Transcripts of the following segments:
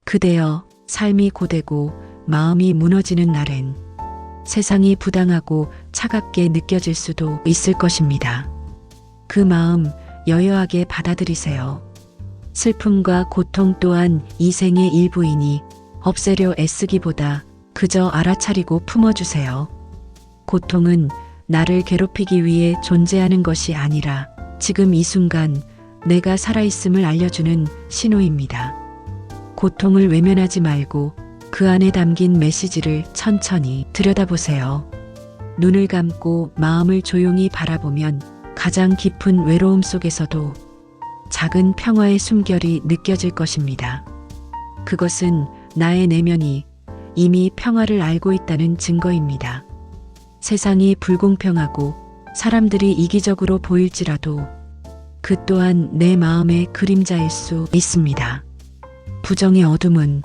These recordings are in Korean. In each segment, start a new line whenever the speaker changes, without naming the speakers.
그대여, 삶이 고되고 마음이 무너지는 날엔 세상이 부당하고 차갑게 느껴질 수도 있을 것입니다. 그 마음 여여하게 받아들이세요. 슬픔과 고통 또한 이 생의 일부이니 없애려 애쓰기보다 그저 알아차리고 품어주세요. 고통은 나를 괴롭히기 위해 존재하는 것이 아니라 지금 이 순간 내가 살아있음을 알려주는 신호입니다. 고통을 외면하지 말고 그 안에 담긴 메시지를 천천히 들여다보세요. 눈을 감고 마음을 조용히 바라보면 가장 깊은 외로움 속에서도 작은 평화의 숨결이 느껴질 것입니다. 그것은 나의 내면이 이미 평화를 알고 있다는 증거입니다. 세상이 불공평하고 사람들이 이기적으로 보일지라도 그 또한 내 마음의 그림자일 수 있습니다. 부정의 어둠은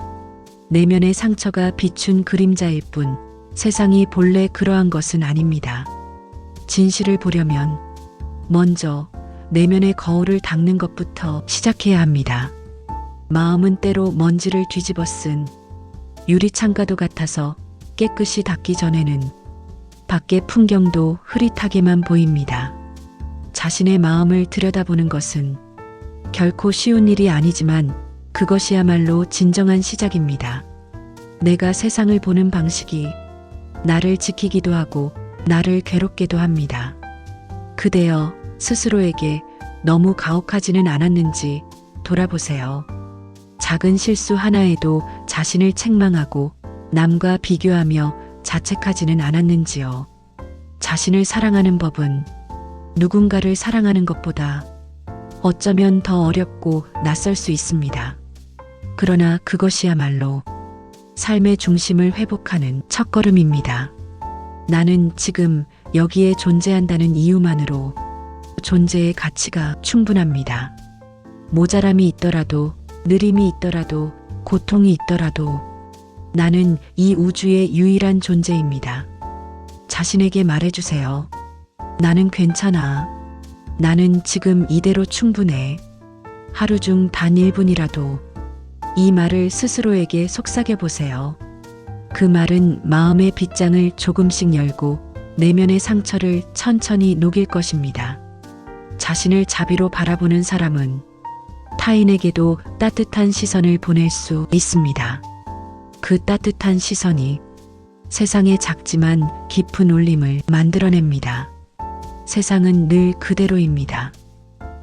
내면의 상처가 비춘 그림자일 뿐 세상이 본래 그러한 것은 아닙니다. 진실을 보려면 먼저 내면의 거울을 닦는 것부터 시작해야 합니다. 마음은 때로 먼지를 뒤집어 쓴 유리창가도 같아서 깨끗이 닦기 전에는 밖의 풍경도 흐릿하게만 보입니다. 자신의 마음을 들여다보는 것은 결코 쉬운 일이 아니지만 그것이야말로 진정한 시작입니다. 내가 세상을 보는 방식이 나를 지키기도 하고 나를 괴롭게도 합니다. 그대여, 스스로에게 너무 가혹하지는 않았는지 돌아보세요. 작은 실수 하나에도 자신을 책망하고 남과 비교하며 자책하지는 않았는지요. 자신을 사랑하는 법은 누군가를 사랑하는 것보다 어쩌면 더 어렵고 낯설 수 있습니다. 그러나 그것이야말로 삶의 중심을 회복하는 첫걸음입니다. 나는 지금 여기에 존재한다는 이유만으로 존재의 가치가 충분합니다. 모자람이 있더라도, 느림이 있더라도, 고통이 있더라도 나는 이 우주의 유일한 존재입니다. 자신에게 말해주세요. 나는 괜찮아. 나는 지금 이대로 충분해. 하루 중 단 1분이라도 이 말을 스스로에게 속삭여 보세요. 그 말은 마음의 빗장을 조금씩 열고 내면의 상처를 천천히 녹일 것입니다. 자신을 자비로 바라보는 사람은 타인에게도 따뜻한 시선을 보낼 수 있습니다. 그 따뜻한 시선이 세상의 작지만 깊은 울림을 만들어냅니다. 세상은 늘 그대로입니다.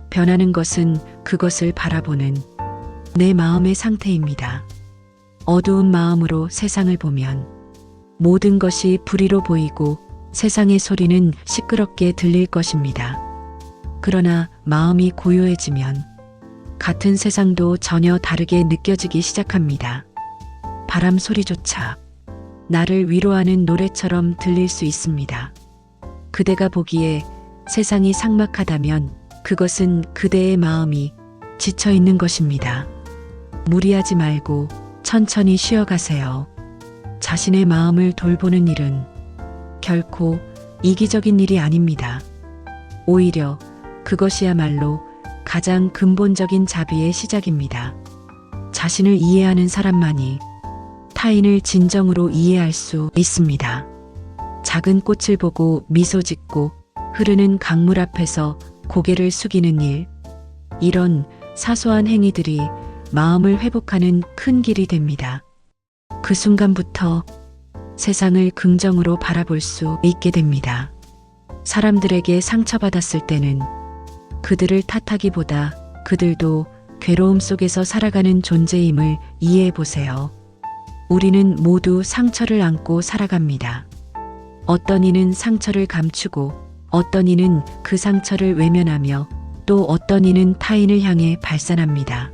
변하는 것은 그것을 바라보는 내 마음의 상태입니다. 어두운 마음으로 세상을 보면 모든 것이 불의로 보이고 세상의 소리는 시끄럽게 들릴 것입니다. 그러나 마음이 고요해지면 같은 세상도 전혀 다르게 느껴지기 시작합니다. 바람 소리조차 나를 위로하는 노래처럼 들릴 수 있습니다. 그대가 보기에 세상이 삭막하다면 그것은 그대의 마음이 지쳐 있는 것입니다. 무리하지 말고 천천히 쉬어가세요. 자신의 마음을 돌보는 일은 결코 이기적인 일이 아닙니다. 오히려 그것이야말로 가장 근본적인 자비의 시작입니다. 자신을 이해하는 사람만이 타인을 진정으로 이해할 수 있습니다. 작은 꽃을 보고 미소 짓고 흐르는 강물 앞에서 고개를 숙이는 일, 이런 사소한 행위들이 마음을 회복하는 큰 길이 됩니다. 그 순간부터 세상을 긍정으로 바라볼 수 있게 됩니다. 사람들에게 상처받았을 때는 그들을 탓하기보다 그들도 괴로움 속에서 살아가는 존재임을 이해해 보세요. 우리는 모두 상처를 안고 살아갑니다. 어떤 이는 상처를 감추고 어떤 이는 그 상처를 외면하며 또 어떤 이는 타인을 향해 발산합니다.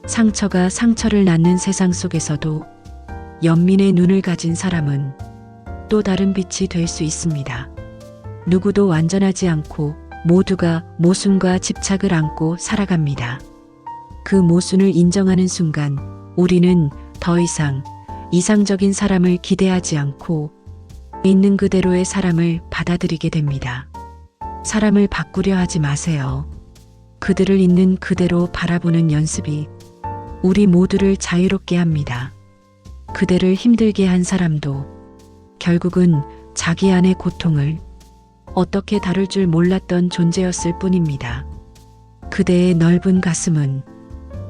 상처가 상처를 낳는 세상 속에서도 연민의 눈을 가진 사람은 또 다른 빛이 될 수 있습니다. 누구도 완전하지 않고 모두가 모순과 집착을 안고 살아갑니다. 그 모순을 인정하는 순간 우리는 더 이상 이상적인 사람을 기대하지 않고 있는 그대로의 사람을 받아들이게 됩니다. 사람을 바꾸려 하지 마세요. 그들을 있는 그대로 바라보는 연습이 우리 모두를 자유롭게 합니다. 그대를 힘들게 한 사람도 결국은 자기 안의 고통을 어떻게 다룰 줄 몰랐던 존재였을 뿐입니다. 그대의 넓은 가슴은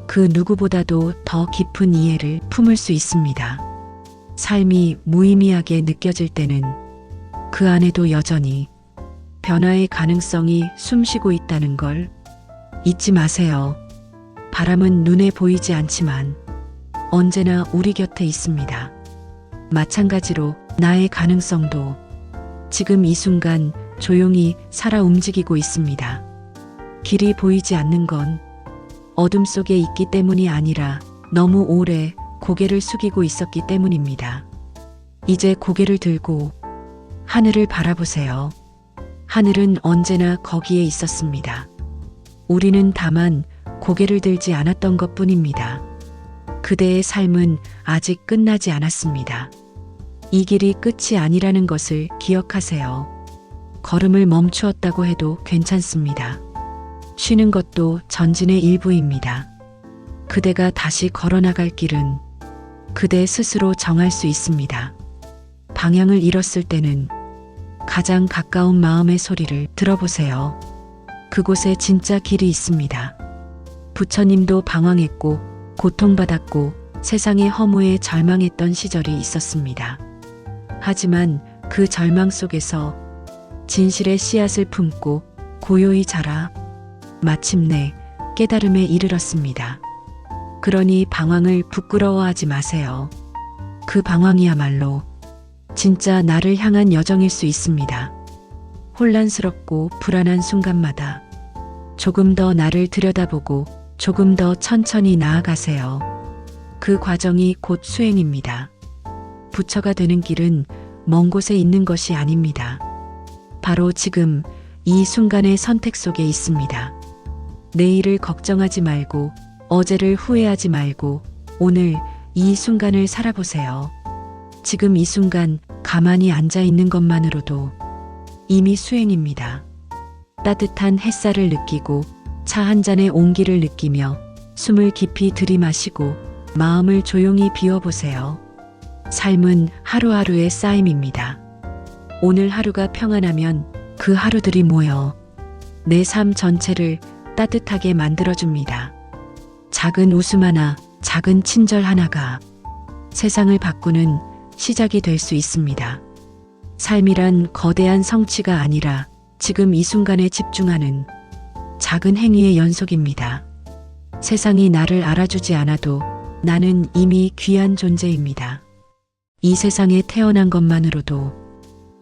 그 누구보다도 더 깊은 이해를 품을 수 있습니다. 삶이 무의미하게 느껴질 때는 그 안에도 여전히 변화의 가능성이 숨쉬고 있다는 걸 잊지 마세요. 바람은 눈에 보이지 않지만 언제나 우리 곁에 있습니다. 마찬가지로 나의 가능성도 지금 이 순간 조용히 살아 움직이고 있습니다. 길이 보이지 않는 건 어둠 속에 있기 때문이 아니라 너무 오래 고개를 숙이고 있었기 때문입니다. 이제 고개를 들고 하늘을 바라보세요. 하늘은 언제나 거기에 있었습니다. 우리는 다만 고개를 들지 않았던 것 뿐입니다. 그대의 삶은 아직 끝나지 않았습니다. 이 길이 끝이 아니라는 것을 기억하세요. 걸음을 멈추었다고 해도 괜찮습니다. 쉬는 것도 전진의 일부입니다. 그대가 다시 걸어나갈 길은 그대 스스로 정할 수 있습니다. 방향을 잃었을 때는 가장 가까운 마음의 소리를 들어보세요. 그곳에 진짜 길이 있습니다. 부처님도 방황했고 고통받았고 세상의 허무에 절망했던 시절이 있었습니다. 하지만 그 절망 속에서 진실의 씨앗을 품고 고요히 자라 마침내 깨달음에 이르렀습니다. 그러니 방황을 부끄러워하지 마세요. 그 방황이야말로 진짜 나를 향한 여정일 수 있습니다. 혼란스럽고 불안한 순간마다 조금 더 나를 들여다보고 조금 더 천천히 나아가세요. 그 과정이 곧 수행입니다. 부처가 되는 길은 먼 곳에 있는 것이 아닙니다. 바로 지금 이 순간의 선택 속에 있습니다. 내일을 걱정하지 말고 어제를 후회하지 말고 오늘 이 순간을 살아보세요. 지금 이 순간 가만히 앉아 있는 것만으로도 이미 수행입니다. 따뜻한 햇살을 느끼고 차 한 잔의 온기를 느끼며 숨을 깊이 들이마시고 마음을 조용히 비워보세요. 삶은 하루하루의 쌓임입니다. 오늘 하루가 평안하면 그 하루들이 모여 내 삶 전체를 따뜻하게 만들어줍니다. 작은 웃음 하나, 작은 친절 하나가 세상을 바꾸는 시작이 될 수 있습니다. 삶이란 거대한 성취가 아니라 지금 이 순간에 집중하는 작은 행위의 연속입니다. 세상이 나를 알아주지 않아도 나는 이미 귀한 존재입니다. 이 세상에 태어난 것만으로도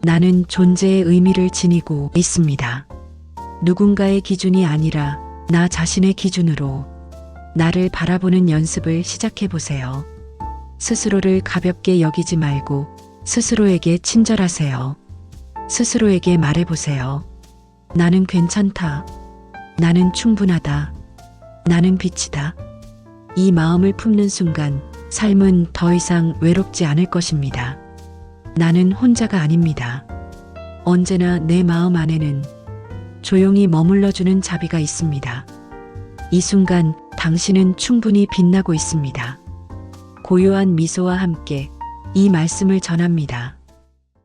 나는 존재의 의미를 지니고 있습니다. 누군가의 기준이 아니라 나 자신의 기준으로 나를 바라보는 연습을 시작해 보세요. 스스로를 가볍게 여기지 말고 스스로에게 친절하세요. 스스로에게 말해보세요. 나는 괜찮다. 나는 충분하다. 나는 빛이다. 이 마음을 품는 순간 삶은 더 이상 외롭지 않을 것입니다. 나는 혼자가 아닙니다. 언제나 내 마음 안에는 조용히 머물러주는 자비가 있습니다. 이 순간 당신은 충분히 빛나고 있습니다. 고요한 미소와 함께 이 말씀을 전합니다.